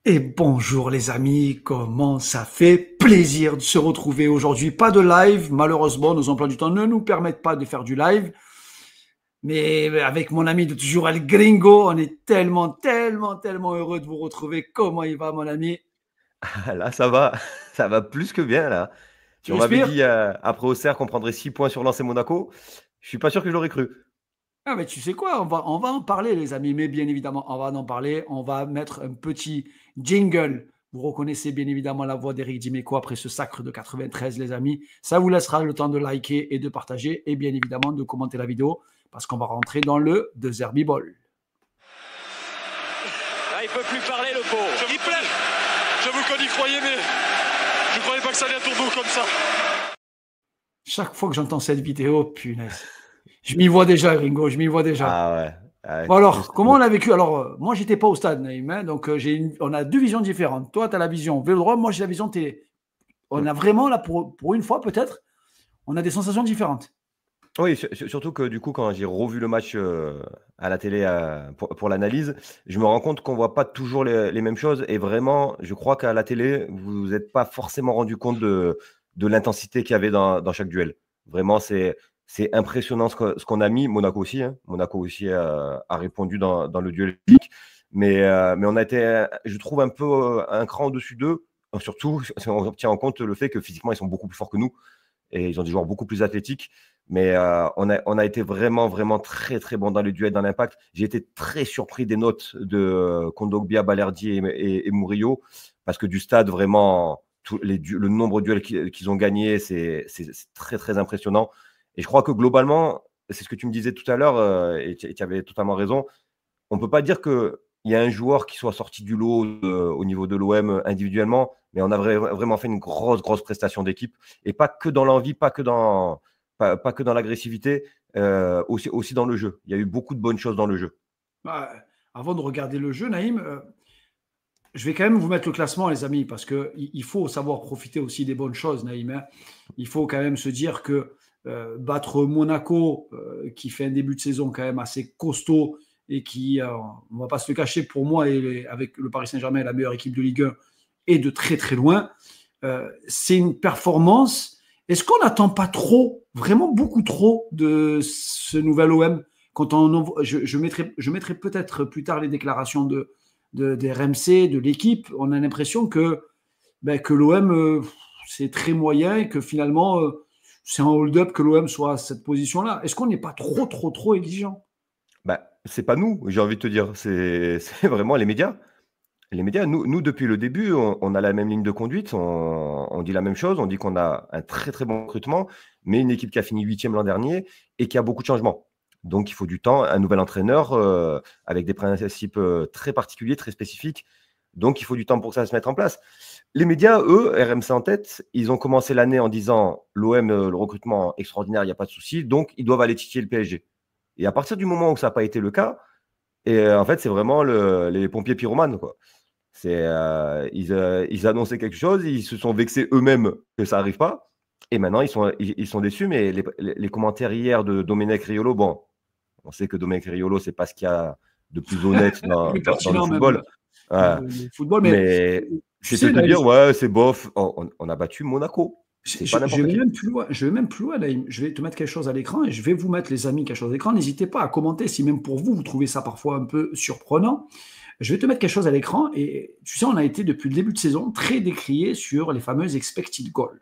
Et bonjour les amis, comment ça fait plaisir de se retrouver aujourd'hui. Pas de live, malheureusement, nos emplois du temps ne nous permettent pas de faire du live. Mais avec mon ami de toujours El Gringo, on est tellement heureux de vous retrouver. Comment il va mon ami? Ah là, ça va plus que bien là. Tu Si on m'avait respires? dit, après Auxerre qu'on prendrait 6 points sur Lens et Monaco, je suis pas sûr que je l'aurais cru. Ah mais tu sais quoi, on va en parler les amis, mais bien évidemment, on va en parler. On va mettre un petit jingle. Vous reconnaissez bien évidemment la voix d'Éric Dimeco après ce sacre de 93 les amis. Ça vous laissera le temps de liker et de partager et bien évidemment de commenter la vidéo parce qu'on va rentrer dans le Derby Ball. Ah, il peut plus parler le pauvre. Il plaît. J'avoue qu'on y croyait, mais je ne croyais pas que ça allait à tourner comme ça. Chaque fois que j'entends cette vidéo, punaise. Je m'y vois déjà, Ringo, je m'y vois déjà. Ah ouais, ouais, Bon alors, comment on nostalgie. a vécu? Alors, moi, j'étais pas au stade, Naïm, hein, donc on a deux visions différentes. Toi, tu as la vision vélodrome, moi, j'ai la vision télé. On Mmh. a vraiment, là, pour une fois, peut-être, on a des sensations différentes. Oui, surtout que du coup, quand j'ai revu le match, à la télé, pour l'analyse, je me rends compte qu'on voit pas toujours les mêmes choses et vraiment, je crois qu'à la télé, vous vous êtes pas forcément rendu compte de l'intensité qu'il y avait dans chaque duel. Vraiment, c'est impressionnant ce qu'on a mis. Monaco aussi, hein. Monaco aussi a répondu dans le duel physique. Mais on a été, je trouve un peu, un cran au-dessus d'eux, surtout si on tient en compte le fait que physiquement, ils sont beaucoup plus forts que nous et ils ont des joueurs beaucoup plus athlétiques. Mais on a été vraiment très, très bon dans les duels, dans l'impact. J'ai été très surpris des notes de Kondogbia, Balerdi et Murillo, parce que du stade, vraiment, le nombre de duels qu'ils ont gagnés, c'est très, très impressionnant. Et je crois que globalement, c'est ce que tu me disais tout à l'heure, et tu avais totalement raison, on ne peut pas dire qu'il y a un joueur qui soit sorti du lot au niveau de l'OM individuellement, mais on a vraiment fait une grosse prestation d'équipe. Et pas que dans l'envie, pas que dans l'agressivité, aussi dans le jeu. Il y a eu beaucoup de bonnes choses dans le jeu. Bah, avant de regarder le jeu, Naïm, je vais quand même vous mettre le classement, les amis, parce qu'il faut savoir profiter aussi des bonnes choses, Naïm, hein. Il faut quand même se dire que battre Monaco, qui fait un début de saison quand même assez costaud et qui, on ne va pas se le cacher, pour moi, avec le Paris Saint-Germain, la meilleure équipe de Ligue 1, est de très loin. C'est une performance. Est-ce qu'on n'attend pas trop, vraiment beaucoup trop, de ce nouvel OM quand je mettrai peut-être plus tard les déclarations des RMC, de l'équipe. On a l'impression que l'OM, c'est très moyen et que finalement, c'est un hold-up que l'OM soit à cette position-là. Est-ce qu'on n'est pas trop exigeant? Bah, c'est pas nous, j'ai envie de te dire, c'est vraiment les médias. Les médias, nous depuis le début, on a la même ligne de conduite, on dit la même chose, on dit qu'on a un très bon recrutement, mais une équipe qui a fini 8e l'an dernier et qui a beaucoup de changements. Donc il faut du temps, un nouvel entraîneur avec des principes très particuliers, très spécifiques. Donc il faut du temps pour ça se mettre en place. Les médias, eux, RMC en tête, ils ont commencé l'année en disant l'OM, le recrutement extraordinaire, il n'y a pas de souci, donc ils doivent aller titiller le PSG. Et à partir du moment où ça n'a pas été le cas, et en fait, c'est vraiment les pompiers pyromanes, quoi. Ils annonçaient quelque chose, ils se sont vexés eux-mêmes que ça n'arrive pas. Et maintenant, ils sont déçus. Mais les commentaires hier de Domenic Riolo, bon, on sait que Domenic Riolo, c'est pas ce qu'il y a de plus honnête dans, Plus dans le pertinent même, football. dans Ouais. le football. Mais Mais tu c'est de sais, te Naïm, dire, ouais, c'est bof. On a battu Monaco. C'est pas je n'importe vais qui. même plus loin. Je vais même plus loin, Naïm. Je vais te mettre quelque chose à l'écran et je vais vous mettre, les amis, quelque chose à l'écran. N'hésitez pas à commenter si même pour vous, vous trouvez ça parfois un peu surprenant. Je vais te mettre quelque chose à l'écran et tu sais, on a été depuis le début de saison très décrié sur les fameuses expected goals.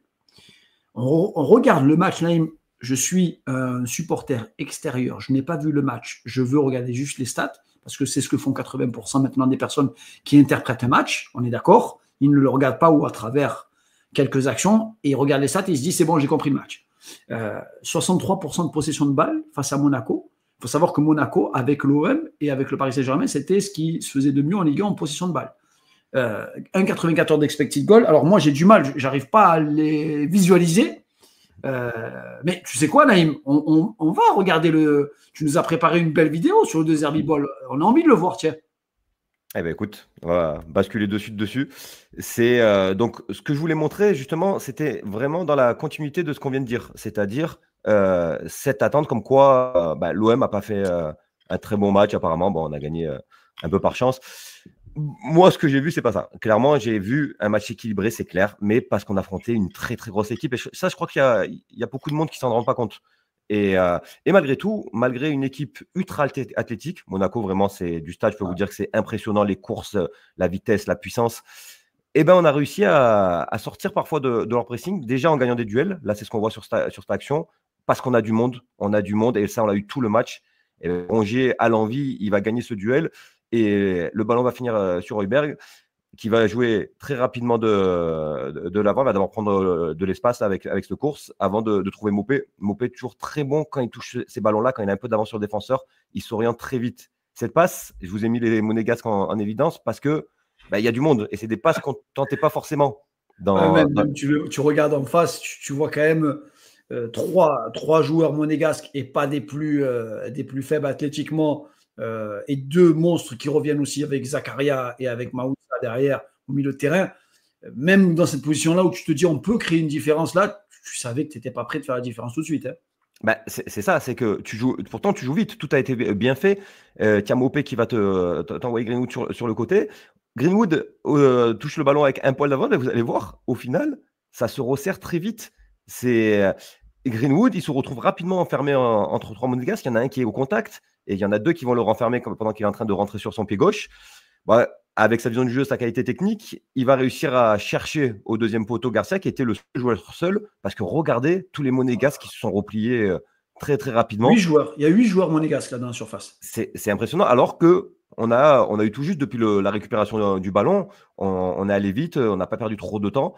On regarde le match, Naïm. Je suis un supporter extérieur. Je n'ai pas vu le match. Je veux regarder juste les stats parce que c'est ce que font 80% maintenant des personnes qui interprètent un match. On est d'accord. Ils ne le regardent pas ou à travers quelques actions et ils regardent les stats et ils se disent c'est bon, j'ai compris le match. 63% de possession de balle face à Monaco. Il faut savoir que Monaco, avec l'OM et avec le Paris Saint-Germain, c'était ce qui se faisait de mieux en Ligue 1 en possession de balle. 1,94 d'expected goal. Alors moi, j'ai du mal, j'arrive pas à les visualiser. Mais tu sais quoi, Naïm, on va regarder le. Tu nous as préparé une belle vidéo sur le Derby Ball. On a envie de le voir, tiens. Eh ben écoute, on va basculer dessus. C'est donc ce que je voulais montrer justement, c'était vraiment dans la continuité de ce qu'on vient de dire, c'est-à-dire cette attente comme quoi l'OM a pas fait un très bon match apparemment. Bon, on a gagné un peu par chance, Moi, ce que j'ai vu, c'est pas ça. Clairement, j'ai vu un match équilibré, c'est clair, mais parce qu'on affrontait une très très grosse équipe. Et ça, je crois qu'il y a beaucoup de monde qui s'en rend pas compte. Et malgré tout, malgré une équipe ultra athlétique, Monaco, vraiment, c'est du stade. Je peux vous dire que c'est impressionnant, les courses, la vitesse, la puissance. Et ben, on a réussi à sortir parfois de leur pressing, déjà en gagnant des duels. Là, c'est ce qu'on voit sur cette action, parce qu'on a du monde. On a du monde, et ça, on l'a eu tout le match. Et Rongier, à l'envie, il va gagner ce duel. Et le ballon va finir sur Højbjerg, qui va jouer très rapidement de l'avant. Il va d'abord prendre de l'espace avec cette course avant de trouver Mopé. Mopé, toujours très bon quand il touche ces ballons-là, quand il a un peu d'avance sur le défenseur, il s'oriente très vite. Cette passe, je vous ai mis les Monégasques en évidence parce que il y a du monde et c'est des passes qu'on ne tentait pas forcément. Même tu regardes en face, tu vois quand même trois joueurs monégasques et pas des plus faibles athlétiquement, et deux monstres qui reviennent aussi avec Zakaria et avec Maoussa derrière au milieu de terrain. Même dans cette position-là où tu te dis on peut créer une différence là, tu savais que tu n'étais pas prêt de faire la différence tout de suite. C'est ça, c'est que pourtant tu joues vite, tout a été bien fait. Tiens, Mopé qui va t'envoyer Greenwood sur le côté. Greenwood touche le ballon avec un poil d'avant, et vous allez voir, au final, ça se resserre très vite. Greenwood, il se retrouve rapidement enfermé entre trois monégasques. Il y en a un qui est au contact et il y en a deux qui vont le renfermer pendant qu'il est en train de rentrer sur son pied gauche. Avec sa vision du jeu, sa qualité technique, il va réussir à chercher au deuxième poteau Garcia, qui était le joueur seul, parce que regardez tous les monégasques qui se sont repliés très très rapidement. 8 joueurs. Il y a 8 joueurs monégasques là dans la surface. C'est impressionnant, alors que on a eu tout juste depuis la récupération du ballon, on est allé vite, on n'a pas perdu trop de temps.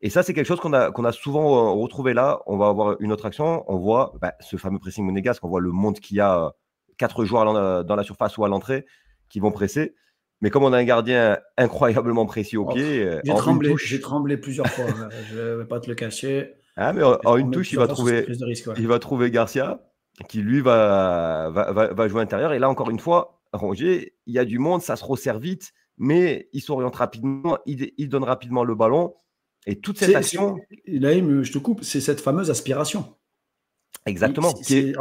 Et ça, c'est quelque chose qu'on a souvent retrouvé là. On va avoir une autre action, on voit ce fameux pressing monégasque, on voit le monde qu'il y a, 4 joueurs dans la surface ou à l'entrée qui vont presser. Mais comme on a un gardien incroyablement précis au pied, j'ai tremblé plusieurs fois. Je ne vais pas te le cacher. Mais en une touche, il va trouver Garcia, qui lui va jouer intérieur. Et là, encore une fois, Rongier, il y a du monde, ça se resserre vite, mais il s'oriente rapidement, il donne rapidement le ballon. Et toute cette action. Là, je te coupe, c'est cette fameuse aspiration. Exactement.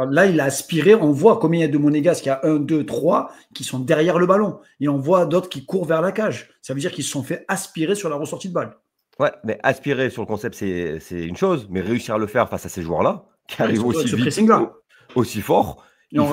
Là, il a aspiré. On voit combien il y a de monégasques. Il y a 1, 2, 3 qui sont derrière le ballon. Et on voit d'autres qui courent vers la cage. Ça veut dire qu'ils se sont fait aspirer sur la ressortie de balle. Ouais, mais aspirer sur le concept, c'est une chose. Mais réussir à le faire face à ces joueurs-là, qui arrivent aussi vite, aussi fort, et on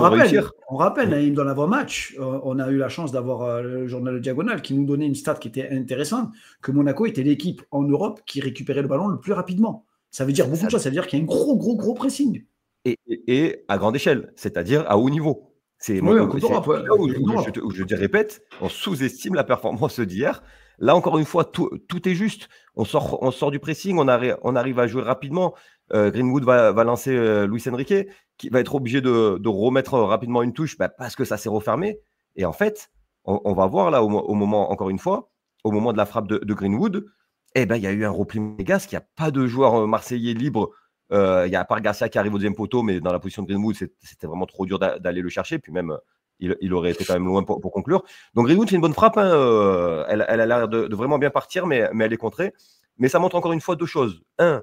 rappelle, Naïm, dans l'avant-match, on a eu la chance d'avoir le journal Diagonal qui nous donnait une stat qui était intéressante, que Monaco était l'équipe en Europe qui récupérait le ballon le plus rapidement. Ça veut dire beaucoup de choses. Ça veut dire qu'il y a un gros pressing. Et à grande échelle, c'est-à-dire à haut niveau. Où je répète, on sous-estime la performance d'hier. Là, encore une fois, tout est juste. On sort du pressing, on arrive à jouer rapidement. Greenwood va lancer Luis Enrique, qui va être obligé de remettre rapidement une touche parce que ça s'est refermé. Et en fait, on va voir là, au moment, encore une fois, au moment de la frappe de Greenwood, il y a eu un repli monégasque. Il n'y a pas de joueur marseillais libre. Il y a à part Garcia qui arrive au deuxième poteau, mais dans la position de Greenwood, c'était vraiment trop dur d'aller le chercher. Puis même, il aurait été quand même loin pour conclure. Donc Greenwood fait une bonne frappe. Elle a l'air de vraiment bien partir, mais elle est contrée. Mais ça montre encore une fois deux choses. Un,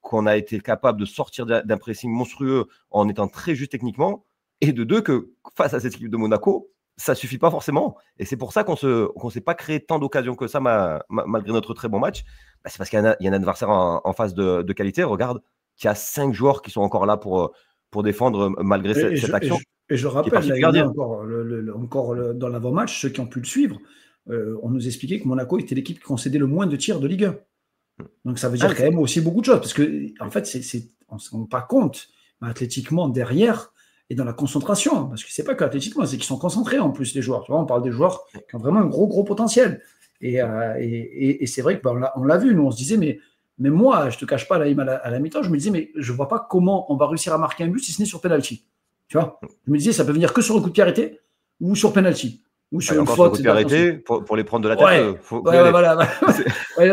qu'on a été capable de sortir d'un pressing monstrueux en étant très juste techniquement. Et de deux, que face à cette équipe de Monaco, ça ne suffit pas forcément. Et c'est pour ça qu'on ne s'est pas créé tant d'occasions que ça malgré notre très bon match. C'est parce qu'il y a un adversaire en face de qualité. Regarde, qu'il y a 5 joueurs qui sont encore là pour défendre malgré cette action. Et je rappelle, encore dans l'avant-match, ceux qui ont pu le suivre, on nous expliquait que Monaco était l'équipe qui concédait le moins de tirs de Ligue 1. Donc ça veut dire quand même aussi beaucoup de choses. Parce qu'en fait, on ne se rend pas compte, mais athlétiquement, derrière, et dans la concentration. Parce que ce n'est pas qu'athlétiquement, c'est qu'ils sont concentrés en plus, les joueurs. Tu vois, on parle des joueurs qui ont vraiment un gros potentiel. Et c'est vrai qu'on l'a vu. Nous, on se disait, mais moi, je ne te cache pas, à la mi-temps, je me disais, mais je ne vois pas comment on va réussir à marquer un but si ce n'est sur penalty. Tu vois, je me disais, ça peut venir que sur un coup de pied arrêté ou sur penalty. Ou sur une faute. Coup de pied arrêté, pour les prendre de la tête. Voilà.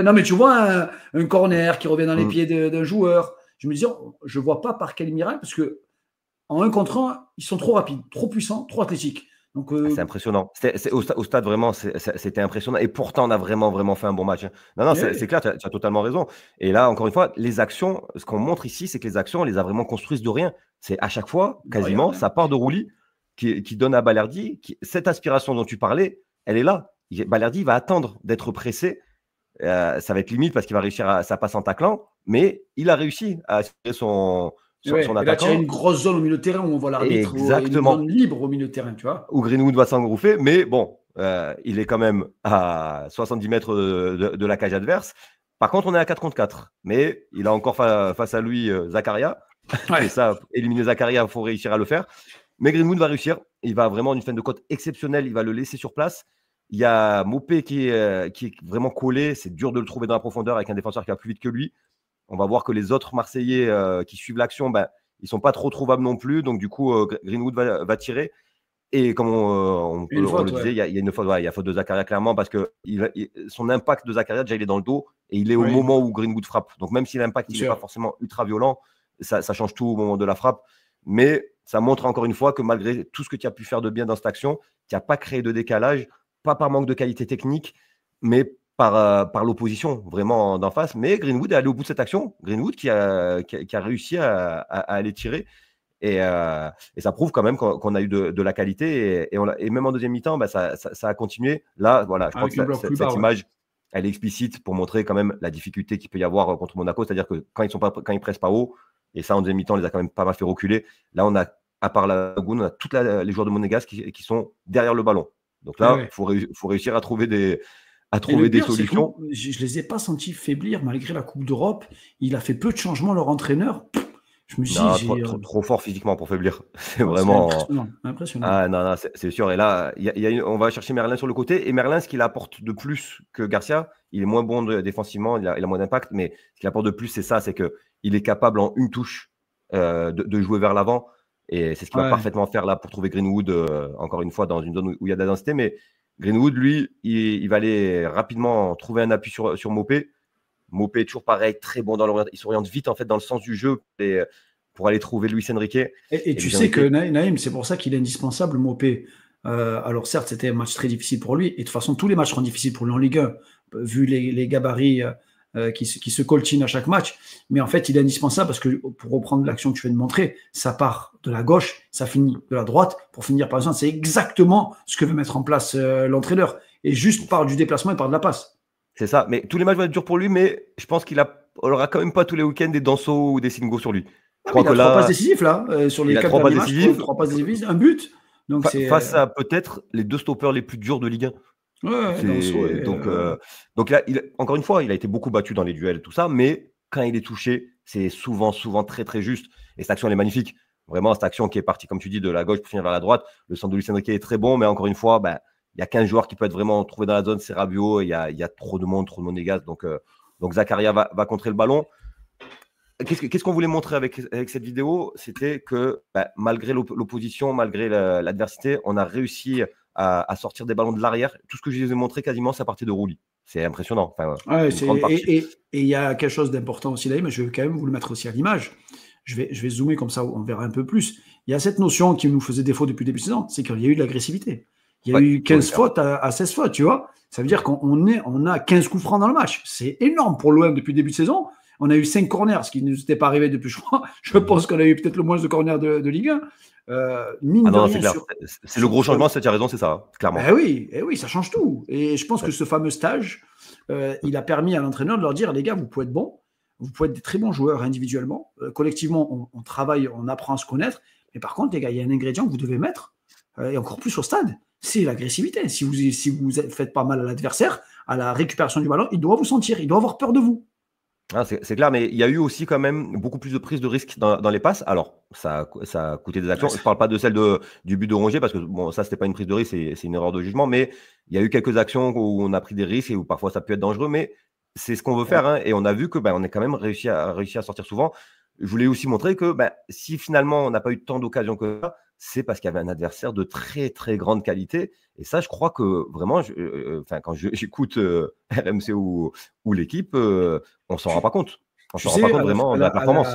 Non, mais tu vois, un corner qui revient dans les pieds d'un joueur. Je me disais, je ne vois pas par quel miracle, parce qu'en 1 contre 1, ils sont trop rapides, trop puissants, trop athlétiques. C'est impressionnant. Au stade, vraiment, c'était impressionnant. Et pourtant, on a vraiment fait un bon match. Non, c'est clair, tu as totalement raison. Et là, encore une fois, les actions, ce qu'on montre ici, c'est que les actions, on les a vraiment construites de rien. C'est à chaque fois, quasiment, ça part de Rouli qui donne à Balerdi. Cette aspiration dont tu parlais, elle est là. Balerdi va attendre d'être pressé. Ça va être limite parce qu'il va réussir sa passe en taclant, mais il a réussi à assurer son attaquant. Il a tiré une grosse zone au milieu de terrain où on voit l'arbitre, une zone libre au milieu de terrain, tu vois. Où Greenwood va s'engouffrer, mais bon, il est quand même à 70 mètres de la cage adverse. Par contre, on est à 4 contre 4, mais il a encore face à lui Zakaria. Et ça, éliminer Zakaria, il faut réussir à le faire. Mais Greenwood va réussir. Il va vraiment une fin de côte exceptionnelle. Il va le laisser sur place. Il y a Mopé qui est vraiment collé. C'est dur de le trouver dans la profondeur avec un défenseur qui va plus vite que lui. On va voir que les autres Marseillais qui suivent l'action, ils ne sont pas trop trouvables non plus. Donc, du coup, Greenwood va tirer. Et comme on le disait, il y a une faute. Il y a faute de Zakaria, clairement, parce que son impact de Zakaria, déjà, il est dans le dos. Et il est au moment où Greenwood frappe. Donc, même si l'impact n'est pas forcément ultra violent, ça change tout au moment de la frappe. Mais ça montre encore une fois que malgré tout ce que tu as pu faire de bien dans cette action, tu n'as pas créé de décalage, pas par manque de qualité technique, mais par l'opposition vraiment d'en face. Mais Greenwood est allé au bout de cette action. Greenwood qui a réussi à aller tirer. Et ça prouve quand même qu'on a eu de la qualité. Et même en deuxième mi-temps, ça a continué. Là, voilà, je crois que cette image, elle est explicite pour montrer quand même la difficulté qu'il peut y avoir contre Monaco. C'est-à-dire que quand ils pressent pas haut, et ça, en deuxième mi-temps, on les a quand même pas mal fait reculer. Là, on a, à part la Lagoune, on a tous les joueurs de Monégasque qui sont derrière le ballon. Donc là, il faut réussir à trouver des solutions. Je ne les ai pas sentis faiblir malgré la Coupe d'Europe. Il a fait peu de changements, leur entraîneur. Je me suis dit, trop fort physiquement pour faiblir. C'est vraiment impressionnant. Ah non, c'est sûr. Et là, on va chercher Merlin sur le côté. Et Merlin, ce qu'il apporte de plus que Garcia, il est moins bon défensivement, il a moins d'impact, mais ce qu'il apporte de plus, c'est ça, c'est qu'il est capable en une touche de jouer vers l'avant. Et c'est ce qu'il va parfaitement faire là pour trouver Greenwood, encore une fois, dans une zone où il y a de la densité. Mais Greenwood, lui, il va aller rapidement trouver un appui sur Mopé. Mopé est toujours pareil, très bon dans l'orientation. Il s'oriente vite en fait dans le sens du jeu pour aller trouver Luis Enrique. Et tu sais que Naïm, c'est pour ça qu'il est indispensable, Mopé. Alors certes, c'était un match très difficile pour lui. Et de toute façon, tous les matchs seront difficiles pour lui en Ligue 1, vu les gabarits qui se coltinent à chaque match. Mais en fait, il est indispensable parce que, pour reprendre l'action que tu viens de montrer, ça part de la gauche, ça finit de la droite. Pour finir par exemple, c'est exactement ce que veut mettre en place l'entraîneur. Et juste par du déplacement et par de la passe. C'est ça, mais tous les matchs vont être durs pour lui, mais je pense qu'il aura quand même pas tous les week-ends des Danso ou des Singo sur lui. Il a 3 passes décisives là, sur les 4 derniers matchs, 3 passes décisives, un but. Donc face à peut-être les 2 stoppers les plus durs de Ligue 1. Donc là, encore une fois, il a été beaucoup battu dans les duels, tout ça, mais quand il est touché, c'est souvent très très juste. Et cette action, elle est magnifique. Vraiment, cette action qui est partie, comme tu dis, de la gauche pour finir vers la droite. Le centre de Luis Enrique est très bon, mais encore une fois, il y a 15 joueurs qui peuvent être vraiment trouvés dans la zone, c'est Rabiot, il y a trop de monde, trop de monégasque, donc Zakaria va contrer le ballon. Qu'est-ce qu'on voulait montrer avec cette vidéo? C'était que malgré l'opposition, malgré l'adversité, on a réussi à sortir des ballons de l'arrière. Tout ce que je vous ai montré quasiment, c'est à partir de Rouli. C'est impressionnant. Et il y a quelque chose d'important aussi là, mais je vais quand même vous le mettre aussi à l'image. Je vais zoomer comme ça, on verra un peu plus. Il y a cette notion qui nous faisait défaut depuis le début de saison, c'est qu'il y a eu de l'agressivité. Il y a eu 15 fautes à 16 fautes, tu vois. Ça veut dire qu'on a 15 coups francs dans le match. C'est énorme pour l'OM depuis le début de saison. On a eu 5 corners, ce qui ne nous était pas arrivé depuis, je pense qu'on a eu peut-être le moins de corners de Ligue 1. C'est clair. C'est le gros changement, tu as raison, c'est ça, clairement. Oui, ça change tout. Et je pense que ce fameux stage, il a permis à l'entraîneur de leur dire, les gars, vous pouvez être bons, vous pouvez être des très bons joueurs individuellement. Collectivement, on travaille, on apprend à se connaître. Mais par contre, les gars, il y a un ingrédient que vous devez mettre, et encore plus au stade, c'est l'agressivité. Si vous faites pas mal à l'adversaire, à la récupération du ballon, il doit vous sentir, il doit avoir peur de vous. C'est clair, mais il y a eu aussi quand même beaucoup plus de prise de risque dans les passes. Alors, ça a coûté des actions. Je ne parle pas de celle du but de Rongier, parce que ça, ce n'était pas une prise de risque, c'est une erreur de jugement. Mais il y a eu quelques actions où on a pris des risques et où parfois ça peut être dangereux. Mais c'est ce qu'on veut faire. Et on a vu qu'on a quand même réussi à sortir souvent. Je voulais aussi montrer que si finalement on n'a pas eu tant d'occasions que ça, c'est parce qu'il y avait un adversaire de très très grande qualité. Et ça, je crois que vraiment, quand j'écoute RMC ou l'équipe, on s'en rend pas compte. On s'en rend pas compte vraiment de la performance.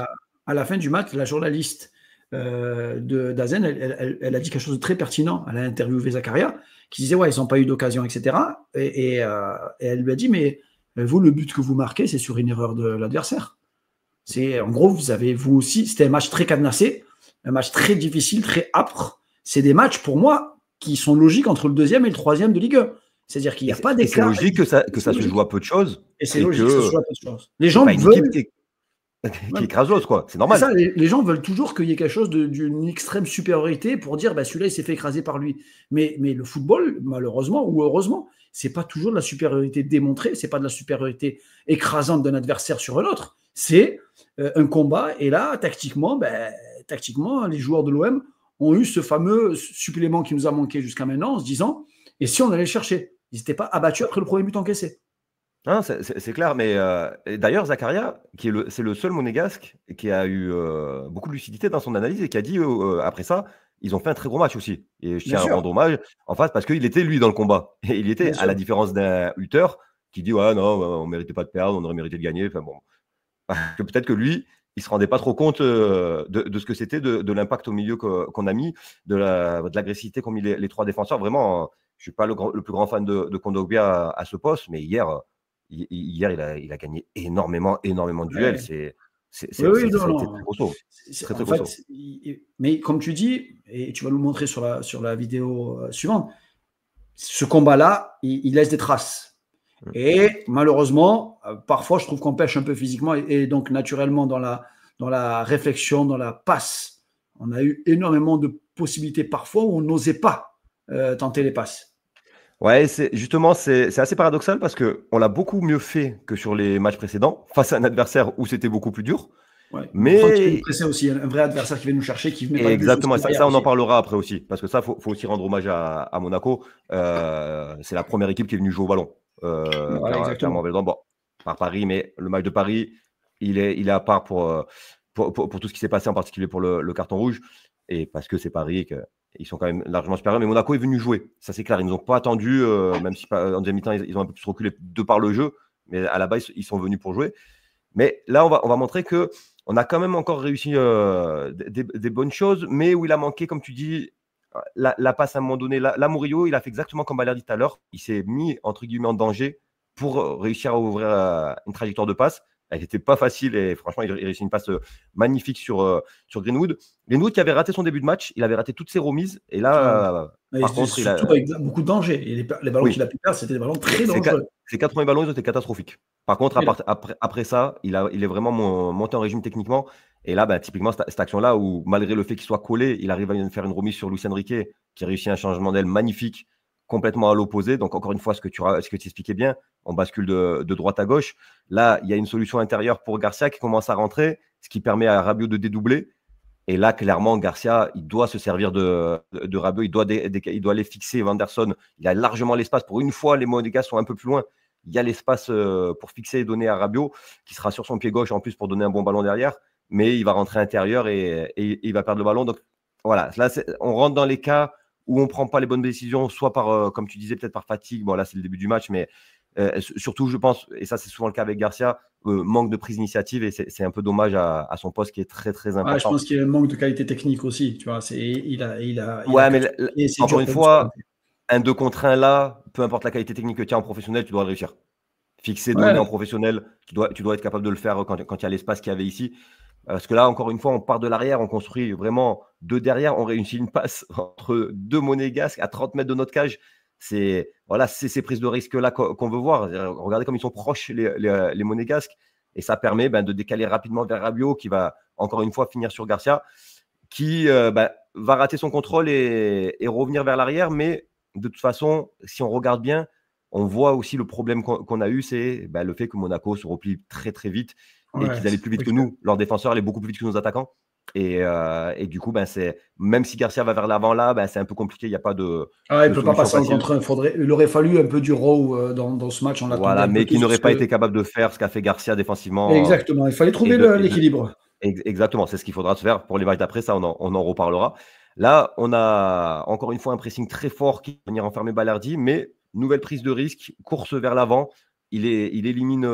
À la fin du match, la journaliste d'Azen, elle a dit quelque chose de très pertinent. Elle a interviewé Zakaria, qui disait ils n'ont pas eu d'occasion, etc. Et elle lui a dit, mais vous, le but que vous marquez, c'est sur une erreur de l'adversaire. En gros, vous aussi, c'était un match très cadenassé, un match très difficile, très âpre. C'est des matchs, pour moi, qui sont logiques entre le 2e et le 3e de Ligue 1. C'est-à-dire qu'il n'y Et a pas c'est d'écart. logique que ça se joue à peu de choses. Et c'est Et logique que ça se que joue à peu de choses. Les c'est gens pas une veulent. équipe qui Ouais, écrase l'autre, quoi. C'est c'est normal. ça, les gens veulent toujours qu'il y ait quelque chose d'une extrême supériorité pour dire bah, celui-là, il s'est fait écraser par lui. Mais le football, malheureusement ou heureusement, c'est pas toujours de la supériorité démontrée, c'est pas de la supériorité écrasante d'un adversaire sur un autre. C'est un combat. Et là, tactiquement, les joueurs de l'OM ont eu ce fameux supplément qui nous a manqué jusqu'à maintenant en se disant et si on allait le chercher? Ils n'étaient pas abattus après le premier but encaissé. Hein, c'est clair, mais et d'ailleurs, Zakaria, c'est le seul monégasque qui a eu beaucoup de lucidité dans son analyse et qui a dit après ça, ils ont fait un très gros match aussi. Et je Bien tiens à sûr, rendre hommage en face parce qu'il était lui dans le combat. Et il était, bien à la sûr. différence d'un Hutter qui dit ouais, non, on méritait pas de perdre, on aurait mérité de gagner. Enfin bon, que peut-être que lui, il se rendait pas trop compte de ce que c'était, de l'impact au milieu qu'on a mis, de l'agressivité qu'ont mis les trois défenseurs. Vraiment, je suis pas le plus grand fan de Kondogbia à ce poste, mais hier, il a gagné énormément de duels. Ouais. Ça Oui, non, a été très non. costaud. Très, En très fait, costaud. mais comme tu dis, et tu vas nous montrer sur la vidéo suivante, ce combat-là, il laisse des traces. Et malheureusement, parfois, je trouve qu'on pêche un peu physiquement et donc naturellement dans la réflexion, dans la passe. On a eu énormément de possibilités parfois où on n'osait pas tenter les passes. Ouais, justement, c'est assez paradoxal parce qu'on l'a beaucoup mieux fait que sur les matchs précédents, face à un adversaire où c'était beaucoup plus dur. Ouais. On sent qu'il y a nous Mais presser aussi, un vrai adversaire qui vient nous chercher, qui ne met pas et le but juste exactement, derrière on en aussi. parlera après aussi, parce que ça, faut aussi rendre hommage à Monaco. C'est la première équipe qui est venue jouer au ballon, Voilà, clairement. exactement. Bon, par Paris, mais le match de Paris, il est à part pour tout ce qui s'est passé, en particulier pour le carton rouge, et parce que c'est Paris, ils sont quand même largement supérieurs. Mais Monaco est venu jouer, ça c'est clair. Ils nous ont pas attendu, même si en deuxième mi-temps, ils ont un peu plus reculé de par le jeu, mais à la base, ils sont venus pour jouer. Mais là, on va montrer que on a quand même encore réussi des bonnes choses, mais où il a manqué, comme tu dis, la passe à un moment donné. Là, Murillo, il a fait exactement comme Baler dit tout à l'heure. Il s'est mis, entre guillemets, en danger pour réussir à ouvrir une trajectoire de passe. Elle n'était pas facile et franchement, il réussit une passe magnifique sur Greenwood. Greenwood qui avait raté son début de match, il avait raté toutes ses remises. Et là, par contre, surtout avec beaucoup de danger. Et les ballons qu'il a pu perdre, c'était des ballons très dangereux. Ces 4 premiers ballons, ils ont été catastrophiques. Par contre, après ça, il est vraiment monté en régime techniquement. Et là, typiquement, cette action-là, où malgré le fait qu'il soit collé, il arrive à faire une remise sur Luis Enrique, qui réussit un changement d'aile magnifique, complètement à l'opposé. Donc, encore une fois, ce que tu expliquais bien, on bascule de droite à gauche. Là, il y a une solution intérieure pour Garcia qui commence à rentrer, ce qui permet à Rabiot de dédoubler. Et là, clairement, Garcia, il doit se servir de Rabiot, il doit aller fixer Wanderson. Il a largement l'espace. Pour une fois, les Monégas sont un peu plus loin. Il y a l'espace pour fixer et donner à Rabiot, qui sera sur son pied gauche en plus pour donner un bon ballon derrière. Mais il va rentrer intérieur et il va perdre le ballon. Donc voilà, là, on rentre dans les cas où on ne prend pas les bonnes décisions, soit par, comme tu disais, peut-être par fatigue. Bon, là, c'est le début du match, mais surtout, je pense, et ça, c'est souvent le cas avec Garcia, manque de prise d'initiative et c'est un peu dommage à son poste qui est très, très important. Ouais, je pense qu'il y a un manque de qualité technique aussi. Tu vois, mais encore une fois, un 2 contre 1 là, peu importe la qualité technique que tu as en professionnel, tu dois le réussir. Fixer, donner en professionnel, tu dois être capable de le faire quand il y a l'espace qu'il y avait ici. Parce que là, encore une fois, on part de l'arrière, on construit vraiment de derrière, on réussit une passe entre deux monégasques à 30 mètres de notre cage. C'est ces prises de risque-là qu'on veut voir. Regardez comme ils sont proches, les monégasques. Et ça permet de décaler rapidement vers Rabiot, qui va, encore une fois, finir sur Garcia, qui va rater son contrôle et revenir vers l'arrière. Mais de toute façon, si on regarde bien, on voit aussi le problème qu'on a eu, c'est le fait que Monaco se replie très, très vite et qu'ils allaient plus vite que nous. Leurs défenseurs allaient beaucoup plus vite que nos attaquants. Et du coup, même si Garcia va vers l'avant là, c'est un peu compliqué. Il n'y a pas de. Il ne peut pas passer en contre 1. Il aurait fallu un peu du raw dans ce match. On voilà, mais qui n'aurait pas été capable de faire ce qu'a fait Garcia défensivement. Exactement. Il fallait trouver l'équilibre. Exactement. C'est ce qu'il faudra se faire pour les matchs d'après. Ça, on en reparlera. Là, on a encore une fois un pressing très fort qui va venir enfermer Balerdi, mais nouvelle prise de risque, course vers l'avant. Il élimine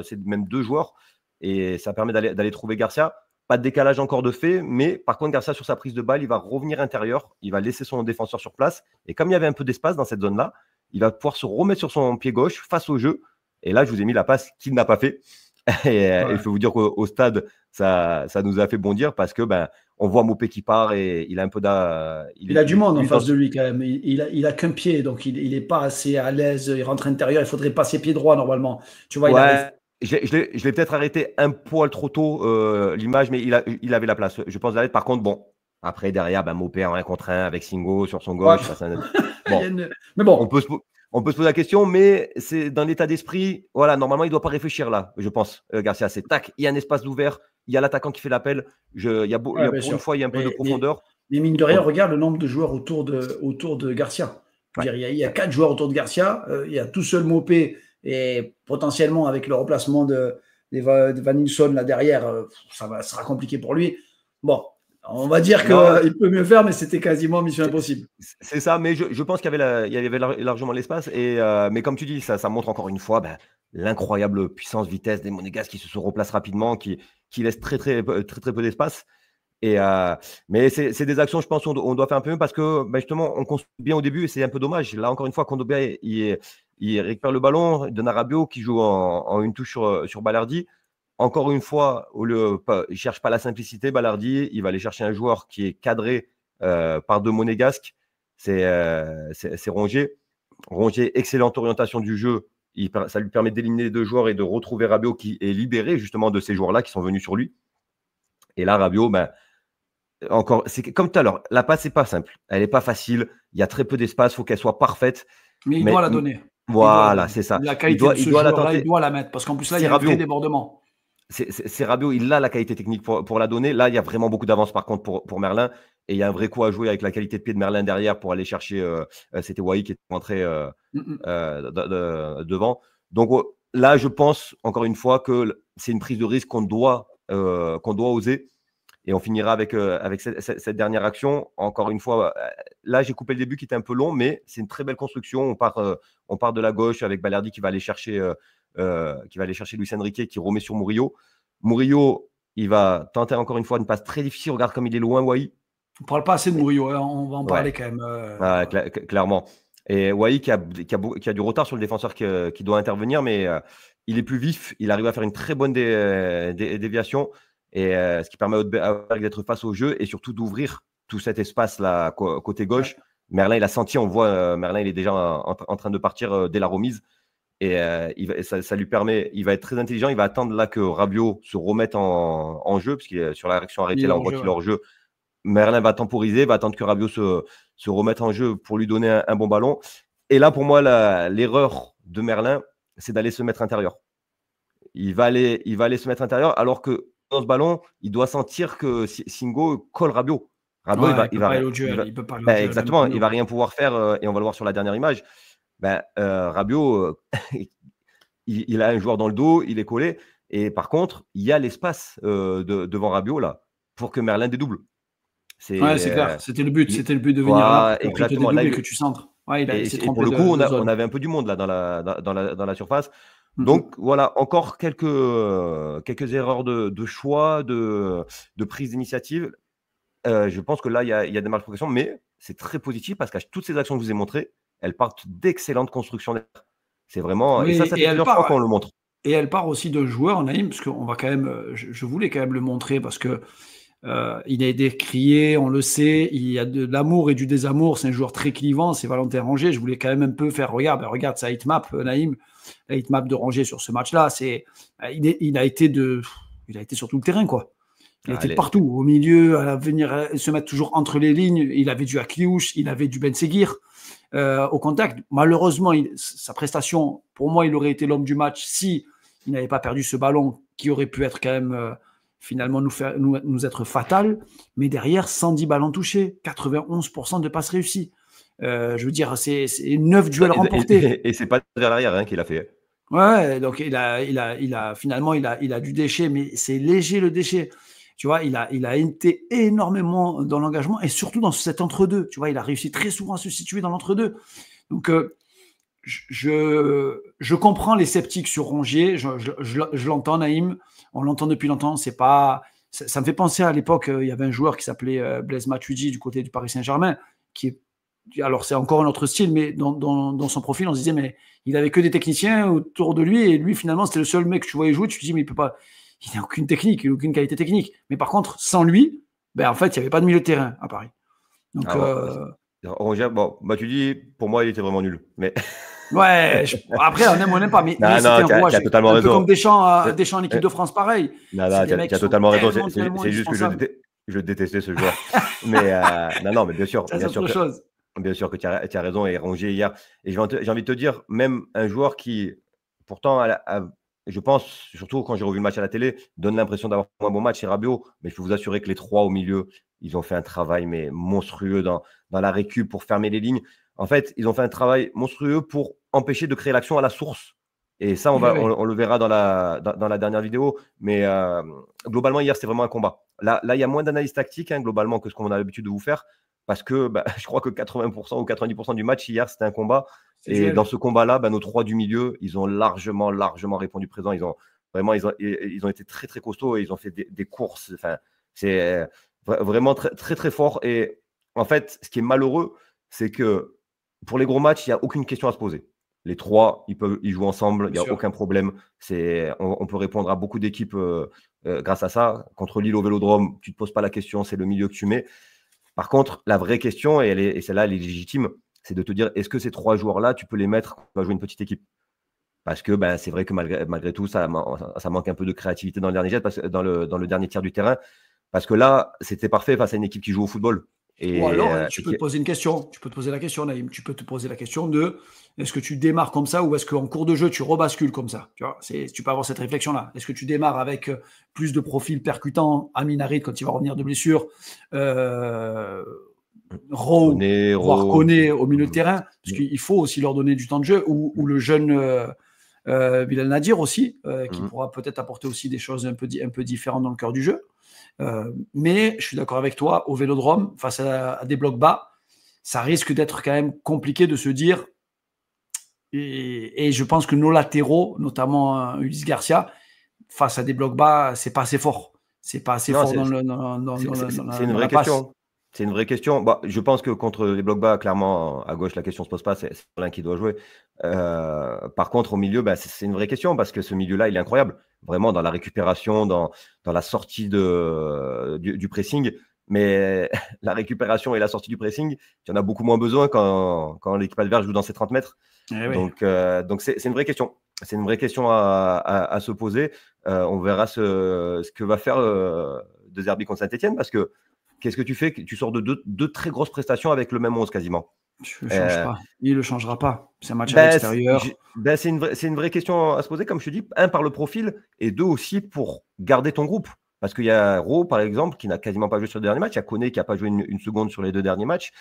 c'est même 2 joueurs et ça permet d'aller trouver Garcia. Pas de décalage encore de fait, mais par contre, Garcia, sur sa prise de balle, il va revenir intérieur, il va laisser son défenseur sur place. Et comme il y avait un peu d'espace dans cette zone-là, il va pouvoir se remettre sur son pied gauche face au jeu. Et là, je vous ai mis la passe qu'il n'a pas fait. Et il Ouais. faut vous dire qu'au stade, ça nous a fait bondir parce que on voit Mopé qui part et il a un peu Il a il du est monde en plus dans face de lui quand même. Il a qu'un pied, donc il est pas assez à l'aise. Il rentre intérieur. Il faudrait passer pied droit normalement. Tu vois, il arrive. ouais, je l'ai peut-être arrêté un poil trop tôt, l'image, mais il avait la place. Je pense d'arrêter. Par contre, bon, après, derrière, Mopé en 1 contre 1 avec Singo sur son Ouais. gauche. Il y a Bon, Mais on bon, peut se, po- on peut se poser la question, mais c'est dans l'état d'esprit. Voilà, normalement, il ne doit pas réfléchir là, je pense, Garcia. C'est tac, il y a un espace ouvert, il y a l'attaquant qui fait l'appel. ouais, bien Pour une sûr. fois, il y a un peu de Mais profondeur. mine de rien, On- regarde le nombre de joueurs autour de Garcia. Je veux ouais. dire, il y a 4 joueurs autour de Garcia. Il y a tout seul Mopé et potentiellement avec le remplacement de Van Nilsson là derrière, ça sera compliqué pour lui. Bon, on va dire Non, qu'il peut mieux faire, mais c'était quasiment mission c'est impossible. c'est ça, mais je pense il y avait largement l'espace. Mais comme tu dis, ça montre encore une fois l'incroyable puissance, vitesse des Monégasques qui se replacent rapidement, qui laissent très peu d'espace. Mais c'est des actions, je pense, on doit faire un peu mieux parce que justement, on construit bien au début et c'est un peu dommage. Là, encore une fois, Kondogbia, il récupère le ballon, donne à Rabiot qui joue en une touche sur Balerdi. Encore une fois, il ne cherche pas la simplicité, Balerdi. Il va aller chercher un joueur qui est cadré par deux Monégasques. C'est Rongier. Rongier, excellente orientation du jeu. Ça lui permet d'éliminer les deux joueurs et de retrouver Rabiot qui est libéré justement de ces joueurs-là qui sont venus sur lui. Et là, Rabiot, encore, c'est comme tout à l'heure, la passe n'est pas simple, elle n'est pas facile, il y a très peu d'espace, il faut qu'elle soit parfaite. Mais il Mais doit la donner. Il doit la voilà, donner. c'est ça. La qualité de Il ce doit la joueur-là, il tenter. doit la mettre. Parce qu'en plus, là, il y C'est a un vrai Rabiot. débordement. C'est Rabiot, il a la qualité technique pour la donner. Là, il y a vraiment beaucoup d'avance par contre pour Merlin. Et il y a un vrai coup à jouer avec la qualité de pied de Merlin derrière pour aller chercher. C'était Wai qui était rentré devant. Donc là, je pense encore une fois que c'est une prise de risque qu'on doit oser. Et on finira avec cette dernière action. Encore une fois, là, j'ai coupé le début qui était un peu long, mais c'est une très belle construction. On part de la gauche avec Balerdi qui va aller chercher Luis Enrique qui remet sur Murillo. Murillo, il va tenter encore une fois une passe très difficile. Regarde comme il est loin, Wai. On ne parle pas assez de Murillo, hein. On va en Ouais, parler quand même. clairement. Et Wai qui a du retard sur le défenseur qui doit intervenir, mais il est plus vif. Il arrive à faire une très bonne déviation. Et ce qui permet à Berg d'être face au jeu et surtout d'ouvrir tout cet espace-là côté gauche. Ouais. Merlin, il a senti, on voit, Merlin, il est déjà en train de partir dès la remise. Et ça lui permet, il va être très intelligent, il va attendre là que Rabiot se remette en jeu, parce qu'il est sur la réaction arrêtée, là on voit qu'il est hors jeu. Merlin va temporiser, va attendre que Rabiot se remette en jeu pour lui donner un bon ballon. Et là, pour moi, l'erreur de Merlin, c'est d'aller se mettre intérieur. Il va aller se mettre intérieur, alors que dans ce ballon, il doit sentir que Singo colle Rabiot. Rabiot, il peut pas aller au duel. Il peut pas aller au duel. Exactement, il va rien pouvoir faire, et on va le voir sur la dernière image. Rabiot, il a un joueur dans le dos, il est collé, et par contre, il y a l'espace devant Rabiot là pour que Merlin dédouble. C'est clair, c'était le but de venir là pour que tu dédoubles et que tu centres. Ouais, et pour le coup, on avait un peu du monde là dans la surface. Donc voilà, encore quelques erreurs de choix, de prise d'initiative. Je pense que là, il y a des marges de progression, mais c'est très positif parce qu'à toutes ces actions que je vous ai montrées, elles partent d'excellentes constructions. C'est vraiment. Oui, et ça fait plusieurs fois qu'on le montre. Et elle part aussi d'un joueur, Naïm, parce qu'on va quand même. Je voulais quand même le montrer parce que il est décrié, on le sait, il y a de l'amour et du désamour. C'est un joueur très clivant, c'est Valentin Rongier. Je voulais quand même un peu faire. Regarde sa hitmap, Naïm. La hitmap de Rongier sur ce match-là, il a été sur tout le terrain, quoi. Il était partout, au milieu, à venir se mettre toujours entre les lignes. Il avait du Akliouche, il avait du Ben Seguir au contact. Malheureusement, sa prestation, pour moi, il aurait été l'homme du match si il n'avait pas perdu ce ballon qui aurait pu être quand même finalement nous être fatal. Mais derrière, 110 ballons touchés, 91% de passes réussies. Je veux dire, c'est 9 duels remportés. Et c'est pas vers l'arrière qu'il a fait. Ouais, donc il a du déchet, mais c'est léger le déchet. Tu vois, il a été énormément dans l'engagement et surtout dans cet entre-deux. Tu vois, il a réussi très souvent à se situer dans l'entre-deux. Donc, je comprends les sceptiques sur Rongier. Je l'entends, Naïm. On l'entend depuis longtemps. Ça me fait penser à l'époque, il y avait un joueur qui s'appelait Blaise Matuidi du côté du Paris Saint-Germain, qui est alors c'est encore un autre style, mais dans son profil, on se disait, mais il avait que des techniciens autour de lui, et lui, finalement, c'était le seul mec que tu voyais jouer, tu te dis, mais il peut pas, il n'a aucune technique, il n'a aucune qualité technique. Mais par contre, sans lui, ben, en fait, il n'y avait pas de milieu de terrain à Paris. Donc, Rongier, bon, bah, tu dis, pour moi, il était vraiment nul. Mais... ouais, après, on aime pas, mais non, c'était un rouage. Tu as totalement raison. Un peu comme Deschamps en équipe de France, pareil. Non, tu as totalement raison. C'est juste que je détestais ce joueur. Mais non, mais bien sûr. Ça, c'est autre chose. Bien sûr que tu as raison. Et Rongier, hier, et j'ai envie de te dire, même un joueur qui, pourtant, je pense, surtout quand j'ai revu le match à la télé, donne l'impression d'avoir un bon match, c'est Rabiot. Mais je peux vous assurer que les trois au milieu, ils ont fait un travail mais monstrueux dans la récup pour fermer les lignes. En fait, ils ont fait un travail monstrueux pour empêcher de créer l'action à la source. Et ça, on le verra dans la dernière vidéo. Mais globalement, hier, c'était vraiment un combat. Là, il y a moins d'analyse tactique, globalement, que ce qu'on a l'habitude de vous faire. Parce que je crois que 80% ou 90% du match hier, c'était un combat. Et dans ce combat-là, nos trois du milieu, ils ont largement répondu présent. Ils ont été très, très costauds et ils ont fait des courses. Enfin, c'est vraiment très, très, très fort. Et en fait, ce qui est malheureux, c'est que pour les gros matchs, il n'y a aucune question à se poser. Les trois, ils jouent ensemble, il n'y a aucun problème. On peut répondre à beaucoup d'équipes grâce à ça. Contre Lille au Vélodrome, tu ne te poses pas la question, c'est le milieu que tu mets. Par contre, la vraie question, et celle-là, elle est légitime, c'est de te dire, est-ce que ces trois joueurs-là, tu peux les mettre quand tu vas jouer une petite équipe? Parce que c'est vrai que malgré tout, ça manque un peu de créativité dans le dernier jet, dans le dernier tiers du terrain. Parce que là, c'était parfait face à une équipe qui joue au football. Ou alors, tu peux te poser une question. Tu peux te poser la question, Naïm. Tu peux te poser la question de est-ce que tu démarres comme ça ou est-ce qu'en cours de jeu, tu rebascules comme ça? Tu vois, tu peux avoir cette réflexion-là. Est-ce que tu démarres avec plus de profils percutants, Amin Harit quand il va revenir de blessure, Rowe, voire Koné au milieu de terrain, parce qu'il faut aussi leur donner du temps de jeu, ou le jeune Bilal Nadir aussi, qui pourra peut-être apporter aussi des choses un peu différentes dans le cœur du jeu. Mais je suis d'accord avec toi, au Vélodrome, face à des blocs bas, ça risque d'être quand même compliqué de se dire, et je pense que nos latéraux, notamment Ulysse Garcia, face à des blocs bas, c'est pas assez fort. C'est pas assez fort dans c'est une vraie question. C'est une vraie question. Je pense que contre les blocs bas, clairement, à gauche, la question ne se pose pas. C'est l'un qui doit jouer. Par contre, au milieu, c'est une vraie question parce que ce milieu-là, il est incroyable. Vraiment, dans la récupération, dans la sortie du pressing. Mais la récupération et la sortie du pressing, tu en as beaucoup moins besoin quand l'équipe adverse joue dans ses 30 mètres. Oui. Donc c'est une vraie question. C'est une vraie question à se poser. On verra ce que va faire De Zerbi contre Saint-Etienne parce que qu'est-ce que tu fais? Tu sors de deux très grosses prestations avec le même 11 quasiment. Il ne le changera pas. C'est un match à l'extérieur. C'est une vraie question à se poser, comme je te dis. Un, par le profil, et deux aussi pour garder ton groupe. Parce qu'il y a Rowe, par exemple, qui n'a quasiment pas joué sur le dernier match. Il y a Koné qui n'a pas joué une seconde sur les 2 derniers matchs.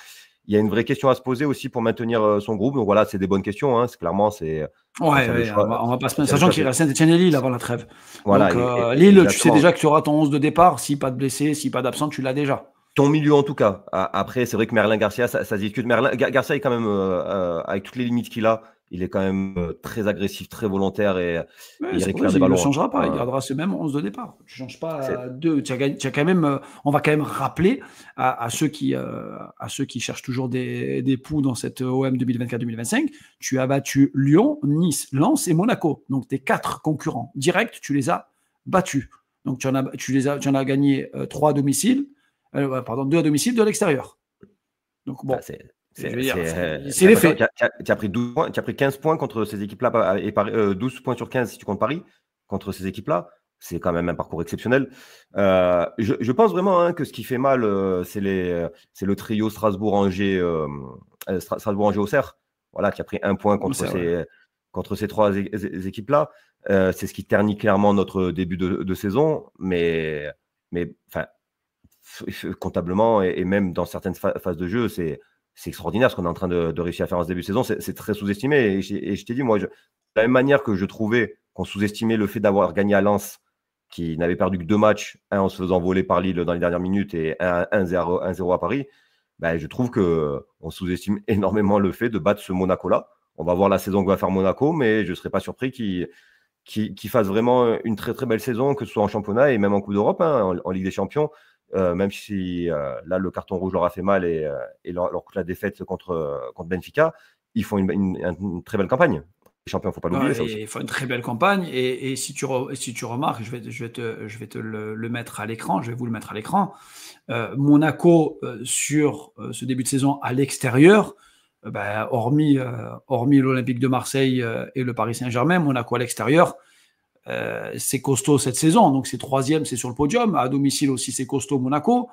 Il y a une vraie question à se poser aussi pour maintenir son groupe. Donc voilà, c'est des bonnes questions. C'est clairement, c'est. On va pas se mettre. Sachant qu'il reste Saint-Etienne et Lille avant la trêve. Voilà. Donc, Lille, tu sais déjà que tu auras ton 11 de départ. Si pas de blessés, si pas d'absents, tu l'as déjà. Ton milieu, en tout cas. Après, c'est vrai que Merlin Garcia, ça se discute. Merlin Garcia est quand même, avec toutes les limites qu'il a, il est quand même très agressif, très volontaire et il récupère des ballons. Il ne changera pas, il gardera ce même 11 de départ. Tu ne changes pas deux. Tu as quand même, on va quand même rappeler à ceux qui cherchent toujours des poux dans cette OM 2024-2025, tu as battu Lyon, Nice, Lens et Monaco. Donc tes 4 concurrents directs, tu les as battus. Donc tu en as gagné 3 à domicile. 2 à domicile, 2 à l'extérieur. Donc bon, c'est les faits. Tu as pris 12 points, tu as pris 15 points contre ces équipes-là, et 12 points sur 15 si tu comptes Paris, contre ces équipes-là. C'est quand même un parcours exceptionnel. Je pense vraiment que ce qui fait mal, c'est le trio Strasbourg-Angers-Auxerre. Voilà, qui a pris 1 point contre ces 3 équipes-là. C'est ce qui ternit clairement notre début de saison. Mais enfin, comptablement et même dans certaines phases de jeu, c'est extraordinaire ce qu'on est en train de réussir à faire en ce début de saison. C'est très sous-estimé. Et je t'ai dit, moi, de la même manière que je trouvais qu'on sous-estimait le fait d'avoir gagné à Lens, qui n'avait perdu que 2 matchs, un en se faisant voler par Lille dans les dernières minutes et 1-0 à Paris, je trouve qu'on sous-estime énormément le fait de battre ce Monaco-là. On va voir la saison que va faire Monaco, mais je ne serais pas surpris qu'il fasse vraiment une très très belle saison, que ce soit en championnat et même en Coupe d'Europe, en Ligue des Champions. même si là, le carton rouge leur a fait mal et leur coûte la défaite contre Benfica. Ils font une très belle campagne. Les champions, il ne faut pas l'oublier. Ça aussi. Il faut une très belle campagne. Et si tu remarques, je vais te le mettre à l'écran. Je vais vous le mettre à l'écran. Monaco, sur ce début de saison à l'extérieur, hormis l'Olympique de Marseille et le Paris Saint-Germain, Monaco à l'extérieur, c'est costaud cette saison. Donc, c'est troisième, c'est sur le podium. À domicile aussi, c'est costaud Monaco.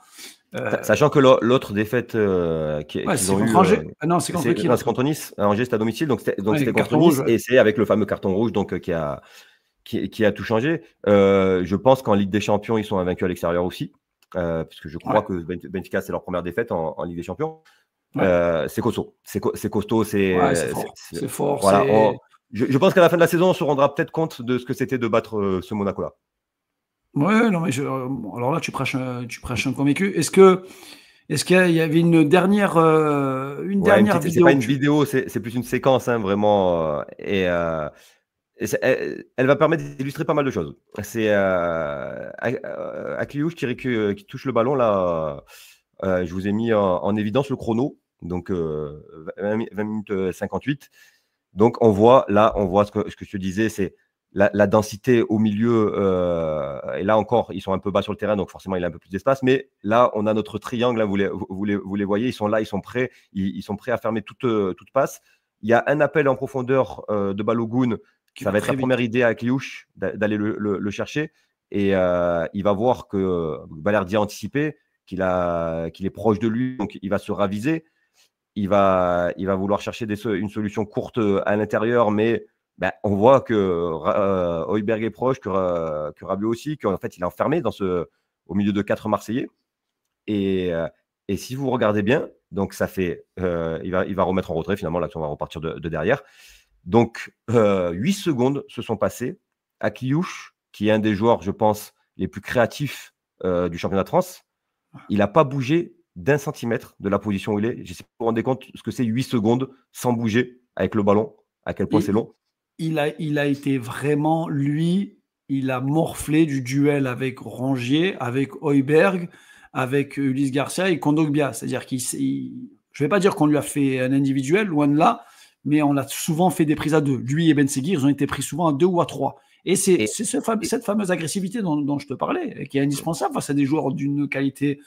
Sachant que l'autre défaite qu'ils ont eue, non, c'est contre qui? C'est contre Nice. Angers, c'était à domicile, donc c'était contre Nice, et c'est avec le fameux carton rouge donc qui a tout changé. Je pense qu'en Ligue des Champions, ils sont invaincus à l'extérieur aussi, puisque je crois que Benfica, c'est leur première défaite en Ligue des Champions. C'est costaud. C'est costaud. C'est fort. Voilà, je pense qu'à la fin de la saison, on se rendra peut-être compte de ce que c'était de battre ce Monaco-là. Ouais, non, mais alors là, tu prêches un convaincu. Est-ce qu'il y avait une dernière vidéo? C'est pas une vidéo, c'est plus une séquence, hein, vraiment. Elle va permettre d'illustrer pas mal de choses. C'est Akliouche qui touche le ballon. Là, je vous ai mis en évidence le chrono. Donc, 20 minutes 58. Donc, on voit ce que je te disais, c'est la densité au milieu, et là encore, ils sont un peu bas sur le terrain, donc forcément, il y a un peu plus d'espace. Mais là, on a notre triangle, là, vous les voyez, ils sont là, ils sont prêts, ils sont prêts à fermer toute passe. Il y a un appel en profondeur de Balogun, ça va être la première idée à Kliouche d'aller le chercher. Et il va voir que Balerdi a anticipé, qu'il est proche de lui, donc il va se raviser. Il va vouloir chercher une solution courte à l'intérieur, mais on voit que Højbjerg est proche, que Rabiot aussi, qu'en fait, il est enfermé au milieu de 4 Marseillais. Et si vous regardez bien, donc ça fait, il va remettre en retrait finalement, l'action va repartir de derrière. Donc, 8 secondes se sont passées. Akliouche, qui est un des joueurs, je pense, les plus créatifs du championnat de France, il n'a pas bougé d'1 centimètre de la position où il est. Je ne sais pas si vous vous rendez compte ce que c'est 8 secondes sans bouger avec le ballon, à quel point c'est long. Il a été vraiment, il a morflé du duel avec Rongier, avec Højbjerg, avec Ulysse Garcia et Kondogbia. C'est-à-dire je ne vais pas dire qu'on lui a fait un individuel, loin de là, mais on a souvent fait des prises à 2. Lui et Ben Seguir, ils ont été pris souvent à 2 ou à 3. Et c'est cette fameuse agressivité dont je te parlais, qui est indispensable face à des joueurs d'une qualité